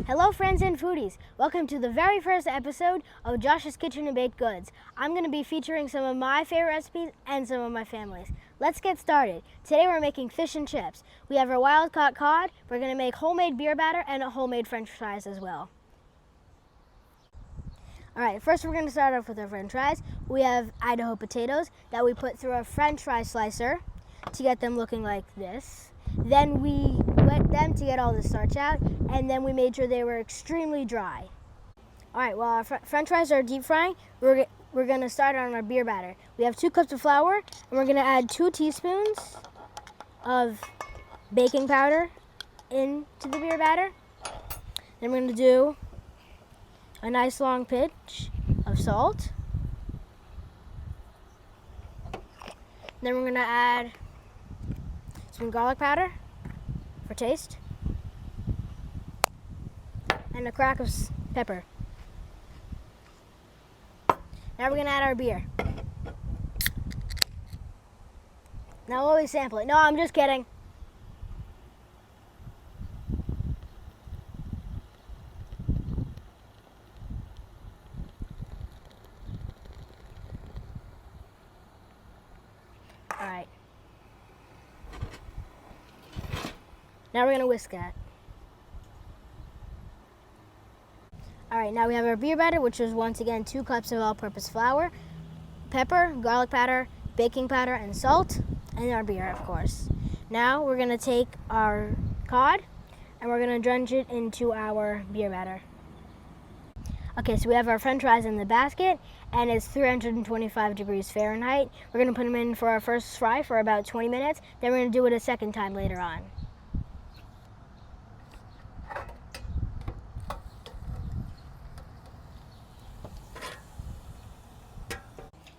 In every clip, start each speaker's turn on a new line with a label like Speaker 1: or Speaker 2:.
Speaker 1: Hello friends and foodies, welcome to the very first episode of Josh's Kitchen and Baked Goods. I'm going to be featuring some of my favorite recipes and some of my family's. Let's get started. Today we're making fish and chips. We have our wild caught cod, we're going to make homemade beer batter and a homemade french fries as well. Alright, first we're going to start off with our french fries. We have Idaho potatoes that we put through a french fry slicer to get them looking like this. Then we wet them to get all the starch out, and then we made sure they were extremely dry. Alright, while our french fries are deep frying, we're going to start on our beer batter. We have 2 cups of flour, and we're going to add 2 teaspoons of baking powder into the beer batter. Then we're going to do a nice long pinch of salt. Then we're going to add some garlic powder for taste, and a crack of pepper. Now we're going to add our beer. Now we'll always sample it. No, I'm just kidding. All right. Now we're going to whisk that. Alright, now we have our beer batter, which is once again 2 cups of all-purpose flour, pepper, garlic powder, baking powder, and salt, and our beer, of course. Now we're going to take our cod, and we're going to drench it into our beer batter. Okay, so we have our french fries in the basket, and it's 325 degrees Fahrenheit. We're going to put them in for our first fry for about 20 minutes, then we're going to do it a second time later on.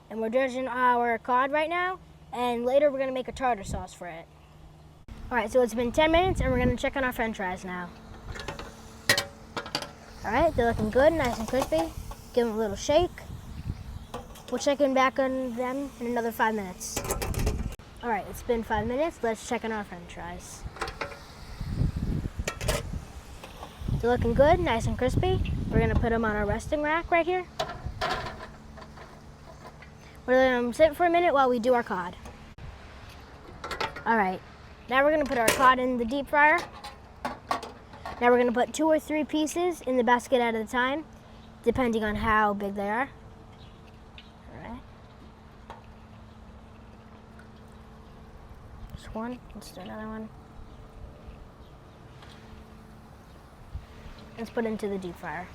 Speaker 1: And we're dredging our cod right now, and later we're going to make a tartar sauce for it. Alright, so it's been 10 minutes, and we're going to check on our french fries now. Alright, they're looking good, nice and crispy. Give them a little shake. We'll check in back on them in another 5 minutes. Alright, it's been 5 minutes. Let's check on our french fries. They're looking good, nice and crispy. We're going to put them on our resting rack right here. We're going to let them sit for a minute while we do our cod. Alright, now we're going to put our cod in the deep fryer. Now we're going to put 2 or 3 pieces in the basket at a time, depending on how big they are. Alright. Just one, let's do another one. Let's put it into the deep fryer.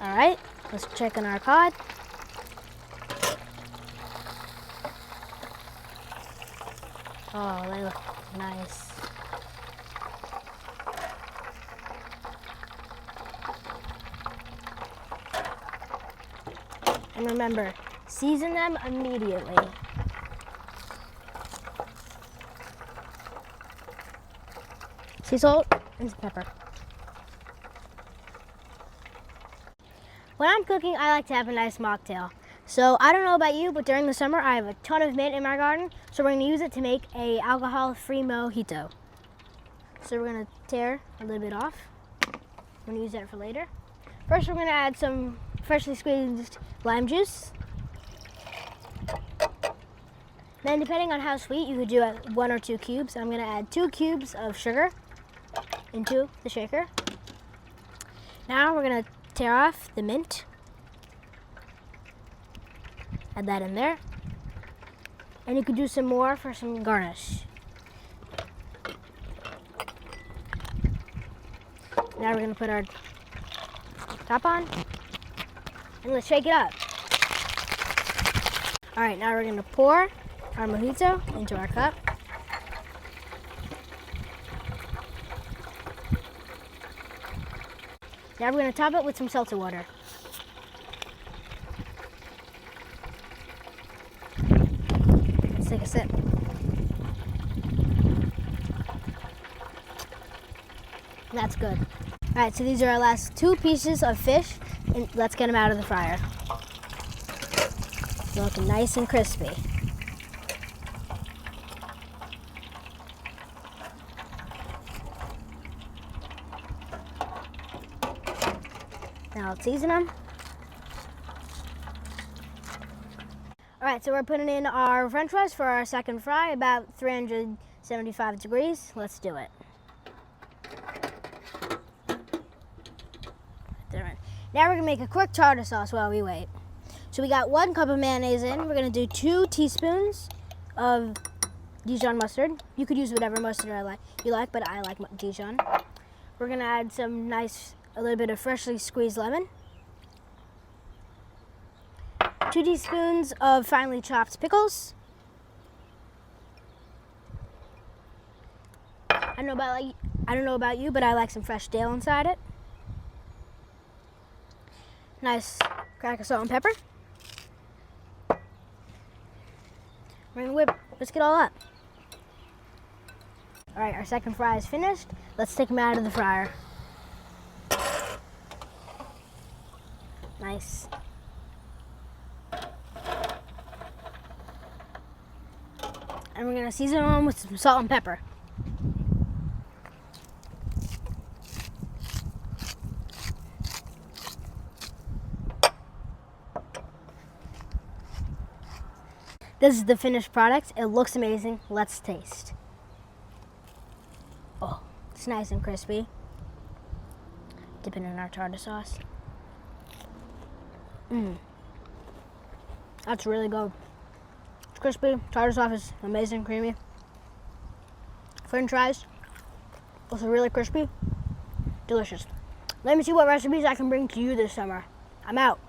Speaker 1: Alright, let's check on our cod. Oh, they look nice. And remember, season them immediately. Sea salt and some pepper. When I'm cooking, I like to have a nice mocktail. So I don't know about you, but during the summer, I have a ton of mint in my garden. So we're going to use it to make a alcohol-free mojito. So we're going to tear a little bit off. I'm going to use that for later. First, we're going to add some freshly squeezed lime juice. Then, depending on how sweet, you could do 1 or 2 cubes. I'm going to add 2 cubes of sugar into the shaker. Now we're going to tear off the mint. Add that in there. And you could do some more for some garnish. Now we're going to put our top on. And let's shake it up. Alright, now we're going to pour our mojito into our cup. Now we're going to top it with some seltzer water. Let's take a sip. That's good. Alright, so these are our last 2 pieces of fish, and let's get them out of the fryer. They're looking nice and crispy. Now let's season them. All right, so we're putting in our French fries for our second fry, about 375 degrees. Let's do it. Now we're gonna make a quick tartar sauce while we wait. So we got 1 cup of mayonnaise in. We're gonna do 2 teaspoons of Dijon mustard. You could use whatever mustard you like, but I like Dijon. We're gonna add a little bit of freshly squeezed lemon. 2 teaspoons of finely chopped pickles. I don't know about you, but I like some fresh dill inside it. Nice crack of salt and pepper. We're gonna whip, let's get all up. All right, our second fry is finished. Let's take them out of the fryer. Nice. And we're gonna season them with some salt and pepper. This is the finished product. It looks amazing. Let's taste. Oh, it's nice and crispy. Dip it in our tartar sauce. That's really good. It's crispy. Tartar sauce is amazing, creamy. French fries, also really crispy. Delicious. Let me see what recipes I can bring to you this summer. I'm out.